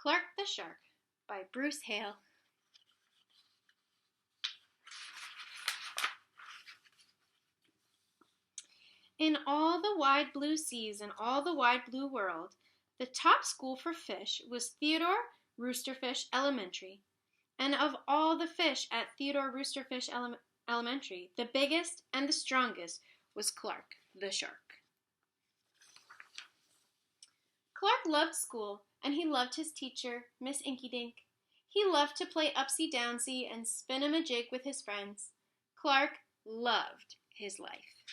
Clark the Shark by Bruce Hale. In all the wide blue seas and all the wide blue world, the top school for fish was Theodore Roosterfish Elementary. And of all the fish at Theodore Roosterfish Elementary, the biggest and the strongest was Clark the Shark. Clark loved school, and he loved his teacher, Miss Inkydink. He loved to play upsy-downsy and spin-a-majig with his friends. Clark loved his life.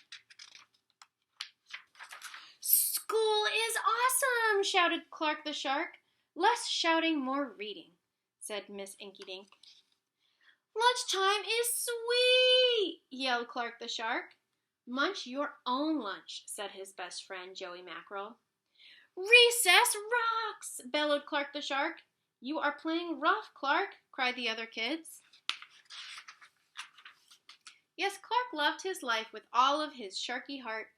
"School is awesome!" shouted Clark the Shark. "Less shouting, more reading," said Miss Inkydink. "Lunchtime is sweet!" yelled Clark the Shark. "Munch your own lunch," said his best friend, Joey Mackerel. "Recess rocks!" bellowed Clark the Shark. "You are playing rough, Clark," cried the other kids. Yes, Clark loved his life with all of his sharky heart,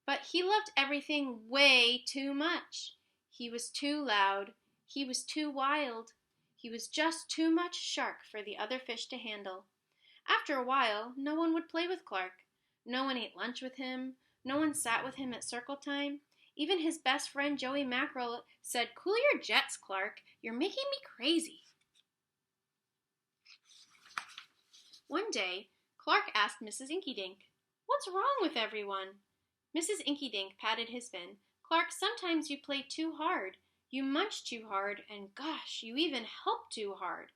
but he loved everything way too much. He was too loud. He was too wild. He was just too much shark for the other fish to handle. After a while, no one would play with Clark. No one ate lunch with him. No one sat with him at circle time. Even his best friend Joey Mackerel said, "Cool your jets, Clark. You're making me crazy." One day, Clark asked Mrs. Inkydink, "What's wrong with everyone?" Mrs. Inkydink patted his fin. "Clark, sometimes you play too hard. You munch too hard, and gosh, you even help too hard."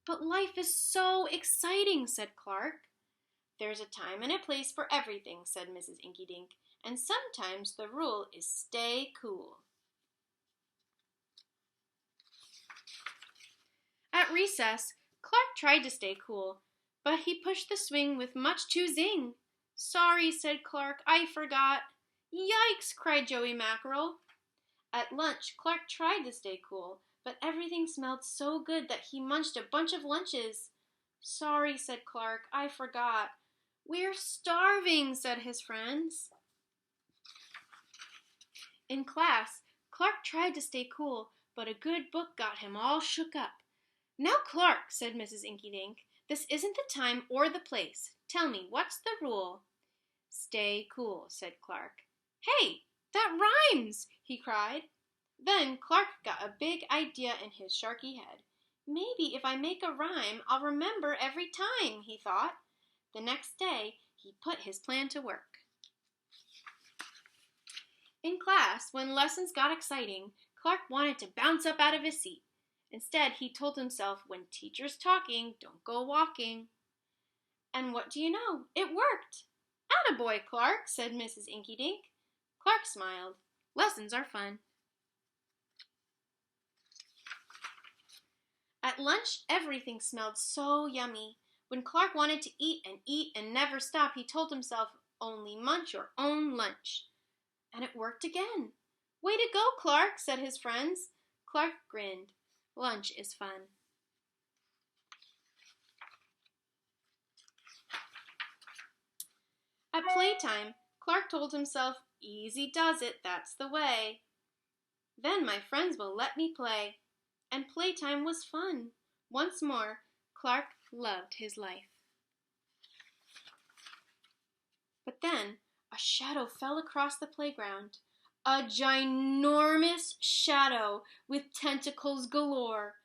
"But life is so exciting," said Clark. "There's a time and a place for everything," said Mrs. Inkydink. "And sometimes the rule is stay cool." At recess, Clark tried to stay cool, but he pushed the swing with much too zing. "Sorry," said Clark, "I forgot." "Yikes!" cried Joey Mackerel. At lunch, Clark tried to stay cool, but everything smelled so good that he munched a bunch of lunches. "Sorry," said Clark, "I forgot." "We're starving," said his friends. In class, Clark tried to stay cool, but a good book got him all shook up. "Now, Clark," said Mrs. Inkydink, "this isn't the time or the place. Tell me, what's the rule?" "Stay cool," said Clark. "Hey, that rhymes!" he cried. Then Clark got a big idea in his sharky head. "Maybe if I make a rhyme, I'll remember every time," he thought. The next day, he put his plan to work. In class, when lessons got exciting, Clark wanted to bounce up out of his seat. Instead, he told himself, "When teacher's talking, don't go walking." And what do you know? It worked! "Attaboy, Clark," said Mrs. Inkydink. Clark smiled. Lessons are fun. At lunch, everything smelled so yummy. When Clark wanted to eat and never stop, he told himself, "Only munch your own lunch." And it worked again. "Way to go, Clark," said his friends. Clark grinned. Lunch is fun. At playtime, Clark told himself, "Easy does it, that's the way. Then my friends will let me play." And playtime was fun. Once more, Clark loved his life. But then a shadow fell across the playground. A ginormous shadow with tentacles galore.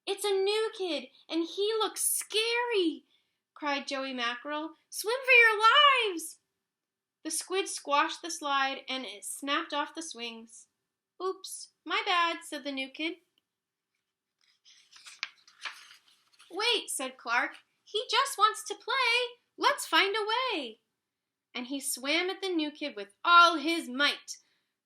"It's a new kid, and he looks scary!" cried Joey Mackerel. "Swim for your lives!" The squid squashed the slide, and it snapped off the swings. "Oops, my bad," said the new kid. "Wait," said Clark. "He just wants to play. Let's find a way." And he swam at the new kid with all his might.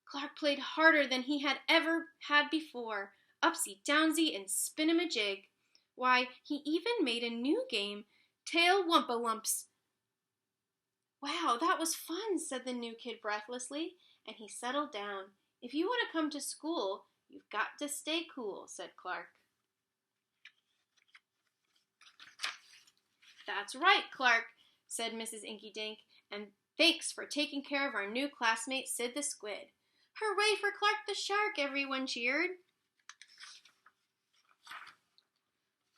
Clark played harder than he had ever had before, upsy-downsy and spin-a-majig. Why, he even made a new game, Tail Wumpa-Lumps. "Wow, that was fun," said the new kid breathlessly, and he settled down. "If you want to come to school, you've got to stay cool," said Clark. "That's right, Clark," said Mrs. Inkydink, "and thanks for taking care of our new classmate, Sid the Squid." "Hooray for Clark the Shark!" everyone cheered.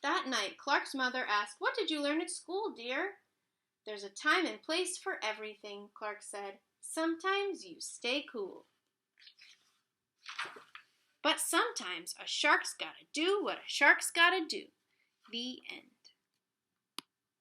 That night, Clark's mother asked, "What did you learn at school, dear?" "There's a time and place for everything," Clark said. "Sometimes you stay cool. But sometimes a shark's gotta do what a shark's gotta do." The end.